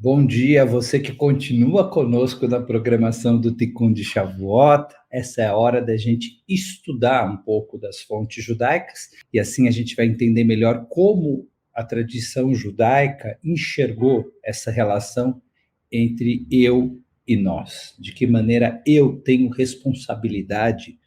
Bom dia a você que continua conosco na programação do Tikkun de Shavuot. Essa é a hora da gente estudar um pouco das fontes judaicas e assim a gente vai entender melhor como a tradição judaica enxergou essa relação entre eu e nós. De que maneira eu tenho responsabilidade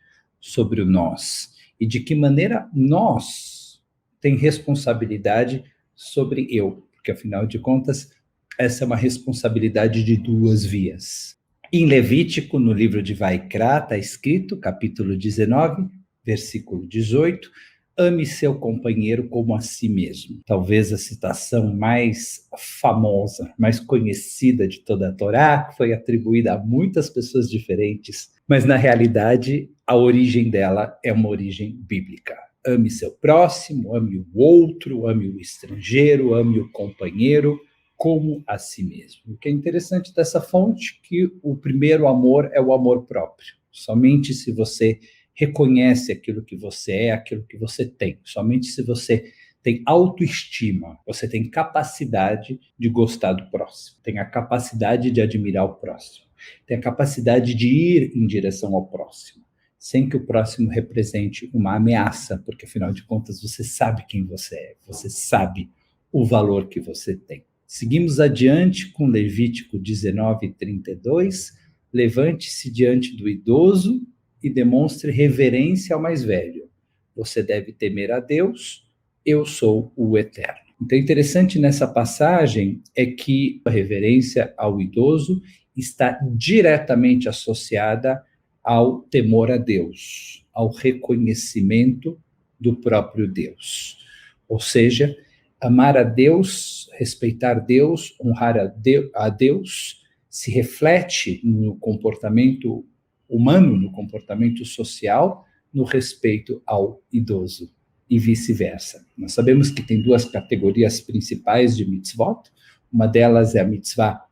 sobre o nós e de que maneira nós tem responsabilidade sobre eu, porque afinal de contas essa é uma responsabilidade de duas vias. Em Levítico, no livro de Vaikra, está escrito, capítulo 19, versículo 18, ame seu companheiro como a si mesmo. Talvez a citação mais famosa, mais conhecida de toda a Torá, que foi atribuída a muitas pessoas diferentes, mas na realidade a origem dela é uma origem bíblica. Ame seu próximo, ame o outro, ame o estrangeiro, ame o companheiro, como a si mesmo. O que é interessante dessa fonte é que o primeiro amor é o amor próprio. Somente se você reconhece aquilo que você é, aquilo que você tem. Somente se você tem autoestima, você tem capacidade de gostar do próximo, tem a capacidade de admirar o próximo, tem a capacidade de ir em direção ao próximo, sem que o próximo represente uma ameaça, porque afinal de contas você sabe quem você é, você sabe o valor que você tem. Seguimos adiante com Levítico 19:32. Levante-se diante do idoso e demonstre reverência ao mais velho. Você deve temer a Deus, eu sou o Eterno. Então, interessante nessa passagem é que a reverência ao idoso está diretamente associada ao temor a Deus, ao reconhecimento do próprio Deus. Ou seja, amar a Deus, respeitar Deus, honrar a Deus, se reflete no comportamento humano, no comportamento social, no respeito ao idoso e vice-versa. Nós sabemos que tem duas categorias principais de mitzvot. Uma delas é a mitzvah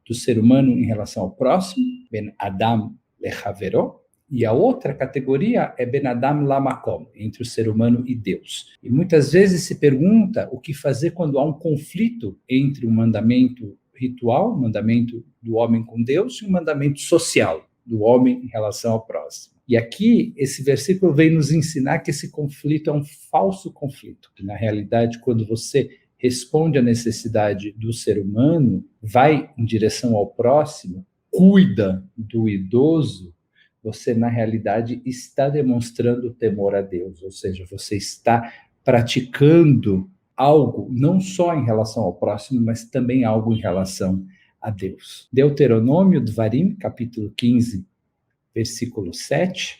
do ser humano em relação ao próximo, ben Adam lechavero, e a outra categoria é Ben Adam Lamakom, entre o ser humano e Deus. E muitas vezes se pergunta o que fazer quando há um conflito entre o mandamento ritual, o mandamento do homem com Deus, e o mandamento social, do homem em relação ao próximo. E aqui, esse versículo vem nos ensinar que esse conflito é um falso conflito, que na realidade, quando você responde à necessidade do ser humano, vai em direção ao próximo, cuida do idoso, você, na realidade, está demonstrando temor a Deus, ou seja, você está praticando algo, não só em relação ao próximo, mas também algo em relação a Deus. Deuteronômio, Dvarim, capítulo 15, versículo 7.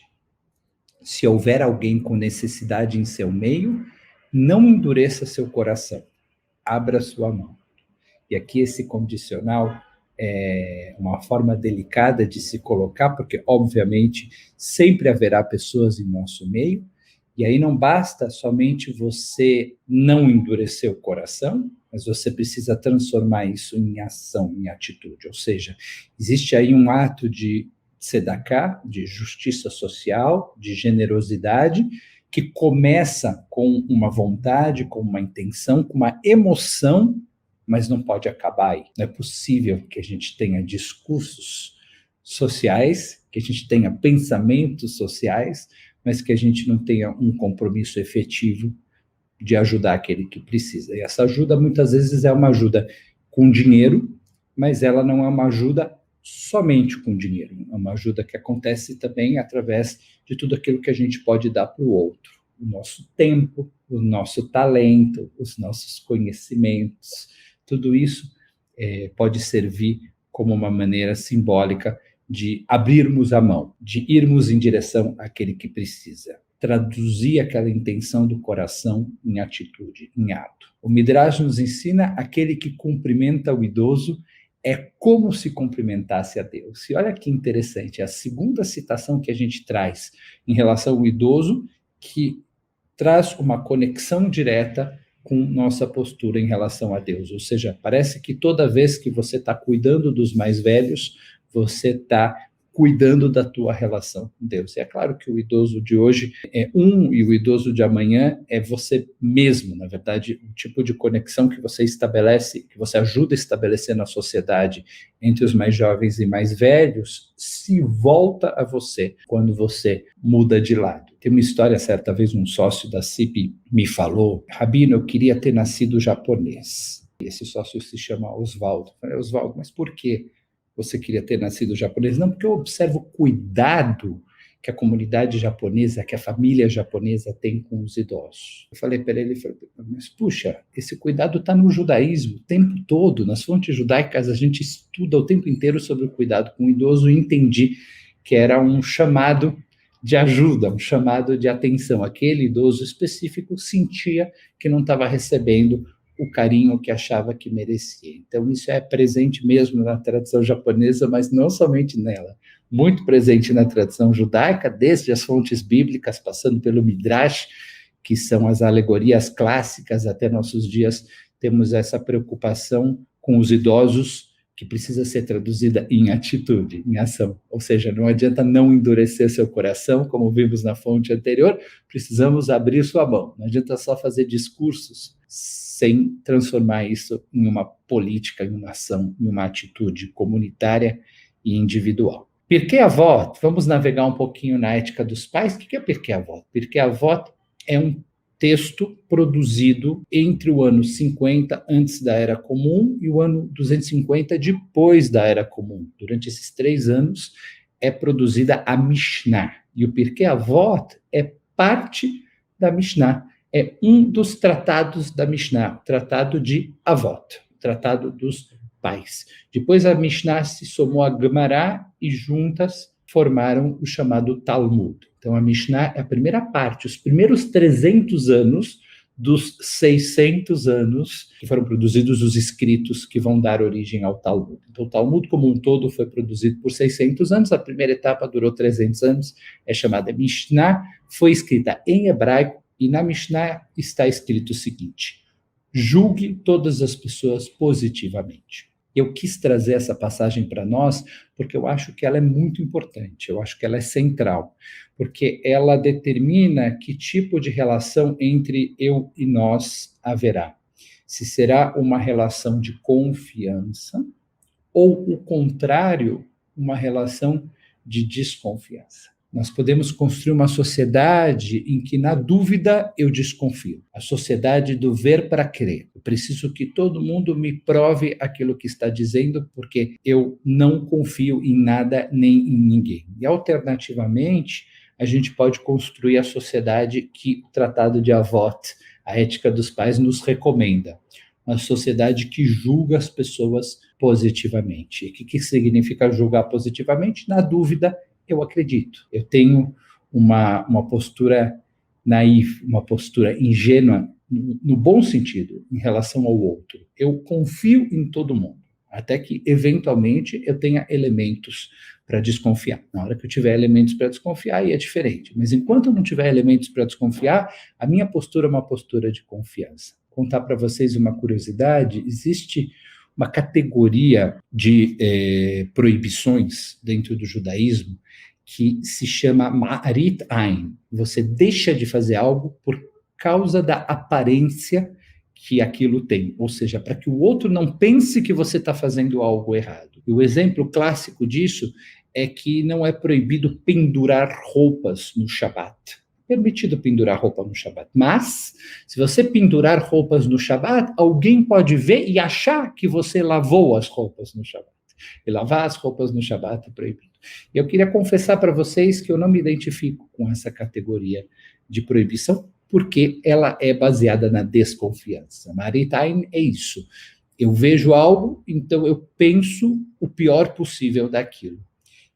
Se houver alguém com necessidade em seu meio, não endureça seu coração, abra sua mão. E aqui esse condicional é uma forma delicada de se colocar, porque, obviamente, sempre haverá pessoas em nosso meio, e aí não basta somente você não endurecer o coração, mas você precisa transformar isso em ação, em atitude. Ou seja, existe aí um ato de tzedakah, de justiça social, de generosidade, que começa com uma vontade, com uma intenção, com uma emoção, mas não pode acabar aí. Não é possível que a gente tenha discursos sociais, que a gente tenha pensamentos sociais, mas que a gente não tenha um compromisso efetivo de ajudar aquele que precisa. E essa ajuda, muitas vezes, é uma ajuda com dinheiro, mas ela não é uma ajuda somente com dinheiro. É uma ajuda que acontece também através de tudo aquilo que a gente pode dar para o outro. O nosso tempo, o nosso talento, os nossos conhecimentos, tudo isso pode servir como uma maneira simbólica de abrirmos a mão, de irmos em direção àquele que precisa. Traduzir aquela intenção do coração em atitude, em ato. O Midrash nos ensina aquele que cumprimenta o idoso é como se cumprimentasse a Deus. E olha que interessante, é a segunda citação que a gente traz em relação ao idoso, que traz uma conexão direta com nossa postura em relação a Deus. Ou seja, parece que toda vez que você está cuidando dos mais velhos, você está cuidando da tua relação com Deus. E é claro que o idoso de hoje é um e o idoso de amanhã é você mesmo. Na verdade, o tipo de conexão que você estabelece, que você ajuda a estabelecer na sociedade entre os mais jovens e mais velhos, se volta a você quando você muda de lado. Tem uma história, certa vez um sócio da CIP me falou: Rabino, eu queria ter nascido japonês. Esse sócio se chama Oswaldo. Eu falei: Oswaldo, mas por quê? Você queria ter nascido japonês? Não, porque eu observo o cuidado que a comunidade japonesa, que a família japonesa tem com os idosos. Eu falei para ele, mas puxa, esse cuidado está no judaísmo o tempo todo. Nas fontes judaicas a gente estuda o tempo inteiro sobre o cuidado com o idoso e entendi que era um chamado de ajuda, um chamado de atenção. Aquele idoso específico sentia que não estava recebendo o carinho que achava que merecia. Então, isso é presente mesmo na tradição japonesa, mas não somente nela. Muito presente na tradição judaica, desde as fontes bíblicas, passando pelo Midrash, que são as alegorias clássicas, até nossos dias, temos essa preocupação com os idosos, que precisa ser traduzida em atitude, em ação. Ou seja, não adianta não endurecer seu coração, como vimos na fonte anterior, precisamos abrir sua mão. Não adianta só fazer discursos sem transformar isso em uma política, em uma ação, em uma atitude comunitária e individual. Pirkei Avot, vamos navegar um pouquinho na ética dos pais. O que é Pirkei Avot? Pirkei Avot é um texto produzido entre o ano 50 antes da Era Comum e o ano 250 depois da Era Comum. Durante esses 3 anos é produzida a Mishnah. E o Pirkei Avot é parte da Mishnah. É um dos tratados da Mishnah, o tratado de Avot, o tratado dos pais. Depois a Mishnah se somou a Gemara e juntas formaram o chamado Talmud. Então a Mishnah é a primeira parte, os primeiros 300 anos dos 600 anos que foram produzidos os escritos que vão dar origem ao Talmud. Então o Talmud como um todo foi produzido por 600 anos, a primeira etapa durou 300 anos, é chamada Mishnah, foi escrita em hebraico, e na Mishnah está escrito o seguinte: julgue todas as pessoas positivamente. Eu quis trazer essa passagem para nós porque eu acho que ela é muito importante, eu acho que ela é central, porque ela determina que tipo de relação entre eu e nós haverá. Se será uma relação de confiança ou, o contrário, uma relação de desconfiança. Nós podemos construir uma sociedade em que, na dúvida, eu desconfio. A sociedade do ver para crer. Eu preciso que todo mundo me prove aquilo que está dizendo, porque eu não confio em nada nem em ninguém. E, alternativamente, a gente pode construir a sociedade que o Tratado de Avot, a ética dos pais, nos recomenda. Uma sociedade que julga as pessoas positivamente. E o que significa julgar positivamente? Na dúvida, eu acredito. Eu tenho uma postura naif, uma postura ingênua, no bom sentido, em relação ao outro. Eu confio em todo mundo, até que, eventualmente, eu tenha elementos para desconfiar. Na hora que eu tiver elementos para desconfiar, aí é diferente. Mas enquanto eu não tiver elementos para desconfiar, a minha postura é uma postura de confiança. Vou contar para vocês uma curiosidade: existe uma categoria de proibições dentro do judaísmo que se chama Ma'arit Ain. Você deixa de fazer algo por causa da aparência que aquilo tem, ou seja, para que o outro não pense que você está fazendo algo errado. E o exemplo clássico disso é que não é proibido pendurar roupas no Shabat. Permitido pendurar roupa no Shabat, mas se você pendurar roupas no Shabat, alguém pode ver e achar que você lavou as roupas no Shabat. E lavar as roupas no Shabat é proibido. E eu queria confessar para vocês que eu não me identifico com essa categoria de proibição, porque ela é baseada na desconfiança. Maritain é isso. Eu vejo algo, então eu penso o pior possível daquilo.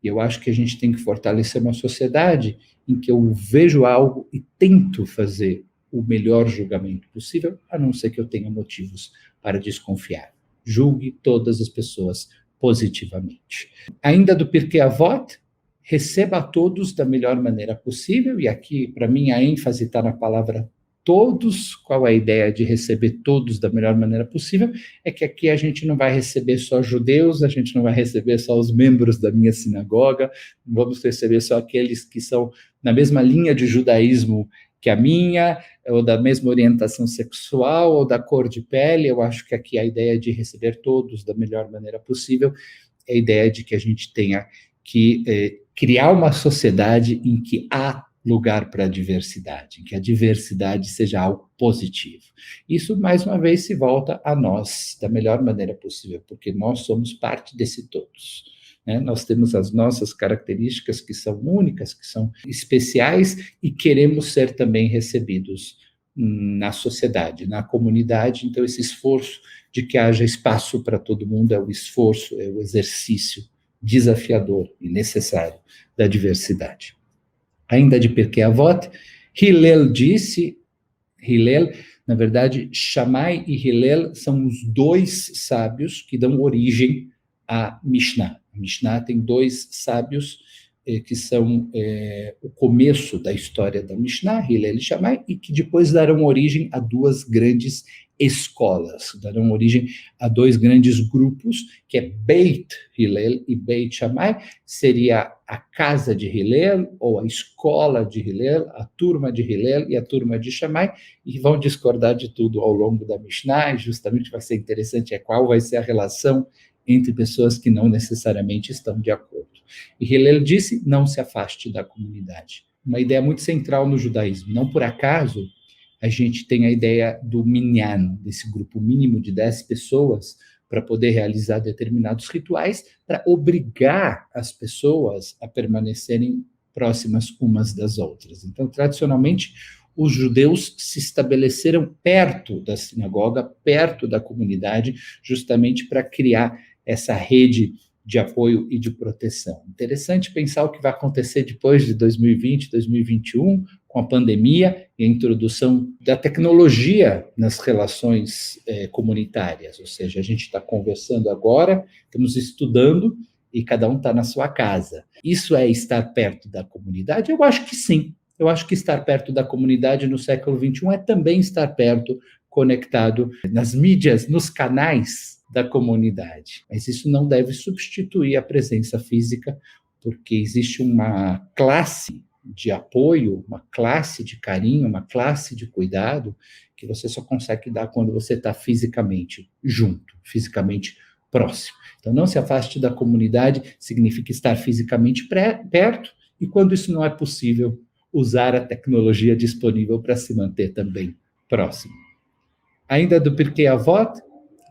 E eu acho que a gente tem que fortalecer uma sociedade em que eu vejo algo e tento fazer o melhor julgamento possível, a não ser que eu tenha motivos para desconfiar. Julgue todas as pessoas positivamente. Ainda do Pirkei Avot, receba a todos da melhor maneira possível, e aqui, para mim, a ênfase está na palavra todos. Qual é a ideia de receber todos da melhor maneira possível? É que aqui a gente não vai receber só judeus, a gente não vai receber só os membros da minha sinagoga, não vamos receber só aqueles que são na mesma linha de judaísmo que a minha, ou da mesma orientação sexual, ou da cor de pele. Eu acho que aqui a ideia de receber todos da melhor maneira possível é a ideia de que a gente tenha que criar uma sociedade em que há lugar para a diversidade, em que a diversidade seja algo positivo. Isso, mais uma vez, se volta a nós da melhor maneira possível, porque nós somos parte desse todos. Nós temos as nossas características que são únicas, que são especiais, e queremos ser também recebidos na sociedade, na comunidade. Então, esse esforço de que haja espaço para todo mundo é o esforço, é o exercício desafiador e necessário da diversidade. Ainda de Pirkei Avot, Hillel disse, na verdade, Shammai e Hillel são os dois sábios que dão origem à Mishnah. A Mishnah tem dois sábios que são o começo da história da Mishnah, Hillel e Shammai, e que depois darão origem a duas grandes escolas, darão origem a dois grandes grupos, que é Beit Hillel e Beit Shammai. Seria a casa de Hillel, ou a escola de Hillel, a turma de Hillel e a turma de Shammai, e vão discordar de tudo ao longo da Mishnah, e justamente vai ser interessante qual vai ser a relação entre pessoas que não necessariamente estão de acordo. E Hillel disse, não se afaste da comunidade. Uma ideia muito central no judaísmo. Não por acaso a gente tem a ideia do minyan, desse grupo mínimo de 10 pessoas, para poder realizar determinados rituais, para obrigar as pessoas a permanecerem próximas umas das outras. Então, tradicionalmente, os judeus se estabeleceram perto da sinagoga, perto da comunidade, justamente para criar essa rede de apoio e de proteção. Interessante pensar o que vai acontecer depois de 2020, 2021, com a pandemia e a introdução da tecnologia nas relações comunitárias. Ou seja, a gente está conversando agora, estamos estudando e cada um está na sua casa. Isso é estar perto da comunidade? Eu acho que sim. Eu acho que estar perto da comunidade no século XXI é também estar perto, conectado nas mídias, nos canais da comunidade. Mas isso não deve substituir a presença física, porque existe uma classe de apoio, uma classe de carinho, uma classe de cuidado que você só consegue dar quando você está fisicamente junto, fisicamente próximo. Então, não se afaste da comunidade significa estar fisicamente perto, e quando isso não é possível, usar a tecnologia disponível para se manter também próximo. Ainda do Pirkei Avot,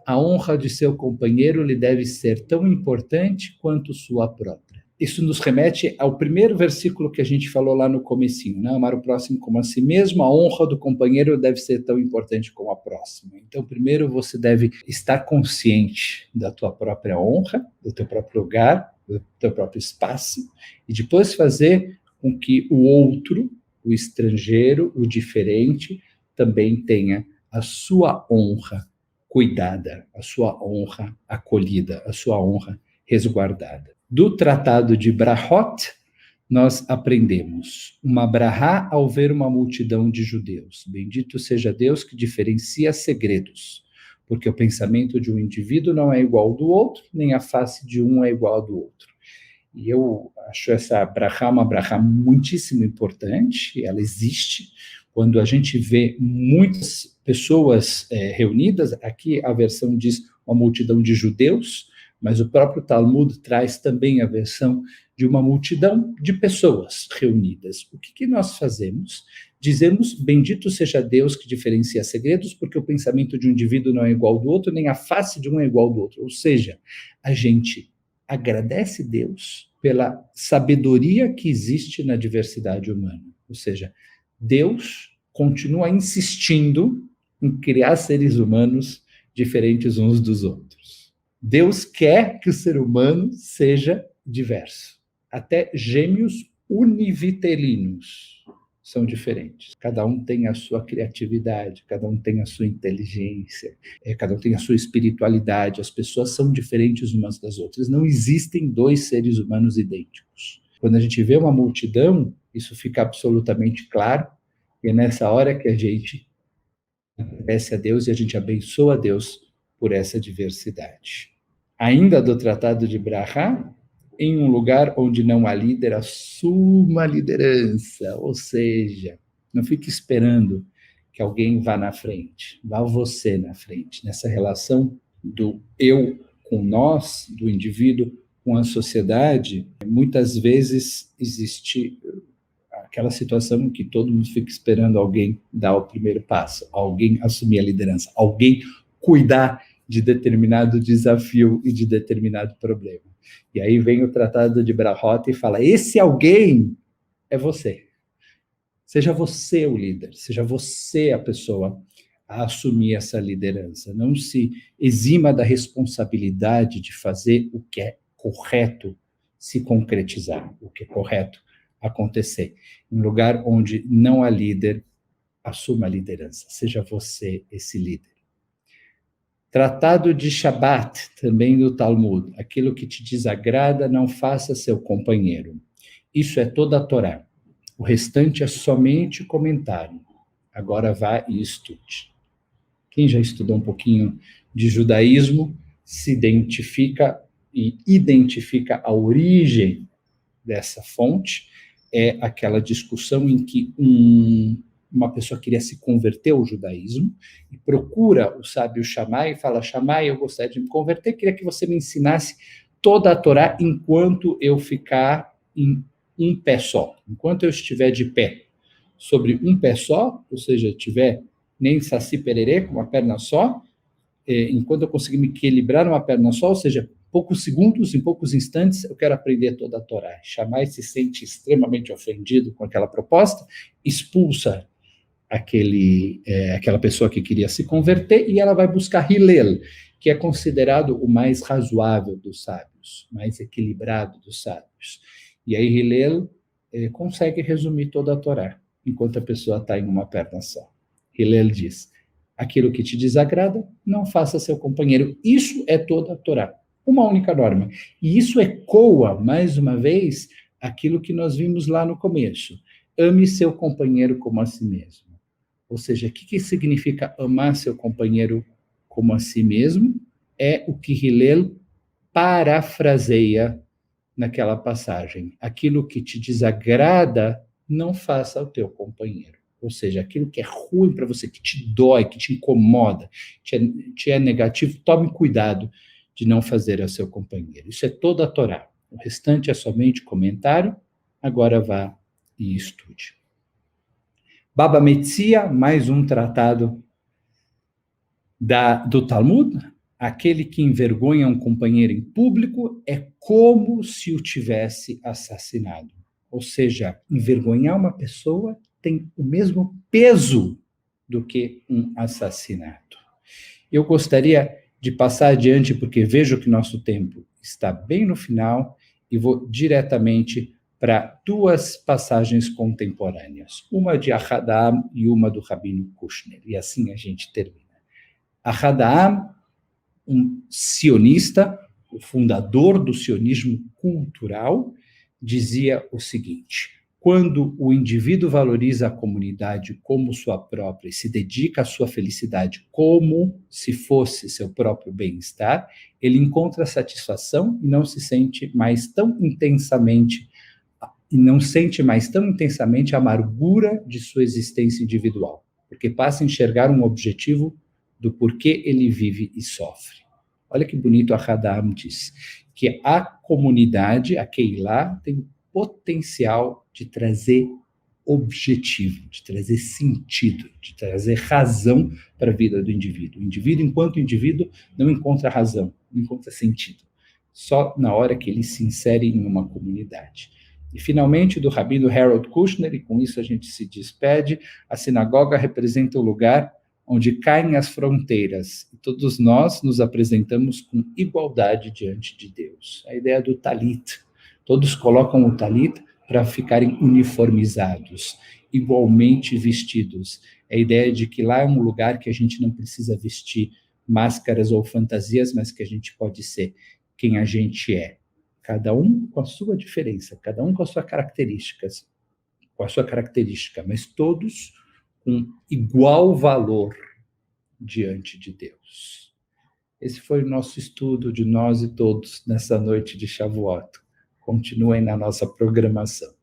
a honra de seu companheiro lhe deve ser tão importante quanto sua própria. Isso nos remete ao primeiro versículo que a gente falou lá no comecinho, né? Amar o próximo como a si mesmo, a honra do companheiro deve ser tão importante como a próxima. Então, primeiro você deve estar consciente da tua própria honra, do teu próprio lugar, do teu próprio espaço, e depois fazer com que o outro, o estrangeiro, o diferente, também tenha a sua honra cuidada, a sua honra acolhida, a sua honra resguardada. Do Tratado de Brahot, nós aprendemos uma brahá ao ver uma multidão de judeus. Bendito seja Deus que diferencia segredos, porque o pensamento de um indivíduo não é igual ao do outro, nem a face de um é igual ao do outro. E eu acho essa brahá uma brahá muitíssimo importante, ela existe. Quando a gente vê muitas pessoas reunidas, aqui a versão diz uma multidão de judeus, mas o próprio Talmud traz também a versão de uma multidão de pessoas reunidas. O que nós fazemos? Dizemos, bendito seja Deus que diferencia segredos, porque o pensamento de um indivíduo não é igual ao do outro, nem a face de um é igual ao do outro. Ou seja, a gente agradece Deus pela sabedoria que existe na diversidade humana. Ou seja, Deus continua insistindo em criar seres humanos diferentes uns dos outros. Deus quer que o ser humano seja diverso. Até gêmeos univitelinos são diferentes. Cada um tem a sua criatividade, cada um tem a sua inteligência, cada um tem a sua espiritualidade. As pessoas são diferentes umas das outras. Não existem dois seres humanos idênticos. Quando a gente vê uma multidão, isso fica absolutamente claro, e é nessa hora que a gente agradece a Deus e a gente abençoa a Deus por essa diversidade. Ainda do Tratado de Brahá, em um lugar onde não há líder, assuma a liderança, ou seja, não fique esperando que alguém vá na frente, vá você na frente, nessa relação do eu com nós, do indivíduo com a sociedade. Muitas vezes existe aquela situação em que todo mundo fica esperando alguém dar o primeiro passo, alguém assumir a liderança, alguém cuidar de determinado desafio e de determinado problema. E aí vem o Tratado de Brahot e fala, esse alguém é você. Seja você o líder, seja você a pessoa a assumir essa liderança. Não se exima da responsabilidade de fazer o que é correto se concretizar, o que é correto acontecer. Em um lugar onde não há líder, assuma a liderança. Seja você esse líder. Tratado de Shabat, também do Talmud. Aquilo que te desagrada, não faça seu companheiro. Isso é toda a Torá. O restante é somente comentário. Agora vá e estude. Quem já estudou um pouquinho de judaísmo se identifica e identifica a origem dessa fonte. É aquela discussão em que uma pessoa queria se converter ao judaísmo e procura o sábio Shammai e fala, Shammai, eu gostaria de me converter, queria que você me ensinasse toda a Torá enquanto eu ficar em um pé só. Enquanto eu estiver de pé sobre um pé só, ou seja, tiver nem saci pererê, com uma perna só, enquanto eu conseguir me equilibrar numa perna só, ou seja, poucos segundos, em poucos instantes, eu quero aprender toda a Torá. Shammai se sente extremamente ofendido com aquela proposta, expulsa aquela pessoa que queria se converter e ela vai buscar Hillel, que é considerado o mais razoável dos sábios, mais equilibrado dos sábios. E aí Hillel consegue resumir toda a Torá, enquanto a pessoa está em uma perna só. Hillel diz, aquilo que te desagrada, não faça seu companheiro. Isso é toda a Torá, uma única norma. E isso ecoa, mais uma vez, aquilo que nós vimos lá no começo. Ame seu companheiro como a si mesmo. Ou seja, o que significa amar seu companheiro como a si mesmo? É o que Hillel parafraseia naquela passagem. Aquilo que te desagrada, não faça ao teu companheiro. Ou seja, aquilo que é ruim para você, que te dói, que te incomoda, te é negativo, tome cuidado de não fazer ao seu companheiro. Isso é toda a Torá. O restante é somente comentário. Agora vá e estude. Baba Metzia, mais um tratado do Talmud. Aquele que envergonha um companheiro em público é como se o tivesse assassinado. Ou seja, envergonhar uma pessoa tem o mesmo peso do que um assassinato. Eu gostaria de passar adiante, porque vejo que nosso tempo está bem no final, e vou diretamente para duas passagens contemporâneas, uma de Ahadam e uma do Rabino Kushner, e assim a gente termina. Ahadam, um sionista, o fundador do sionismo cultural, dizia o seguinte: quando o indivíduo valoriza a comunidade como sua própria e se dedica à sua felicidade como se fosse seu próprio bem-estar, ele encontra satisfação e não sente mais tão intensamente a amargura de sua existência individual, porque passa a enxergar um objetivo do porquê ele vive e sofre. Olha que bonito a Hadam diz, que a comunidade, a Keilah, tem potencial de trazer objetivo, de trazer sentido, de trazer razão para a vida do indivíduo. O indivíduo, enquanto indivíduo, não encontra razão, não encontra sentido. Só na hora que ele se insere em uma comunidade. E, finalmente, do Rabino Harold Kushner, e com isso a gente se despede, a sinagoga representa o lugar onde caem as fronteiras, e todos nós nos apresentamos com igualdade diante de Deus. A ideia do talit. Todos colocam o talit para ficarem uniformizados, igualmente vestidos. A ideia de que lá é um lugar que a gente não precisa vestir máscaras ou fantasias, mas que a gente pode ser quem a gente é. Cada um com a sua diferença, cada um com as suas características, mas todos com igual valor diante de Deus. Esse foi o nosso estudo de nós e todos nessa noite de Shavuot. Continuem na nossa programação.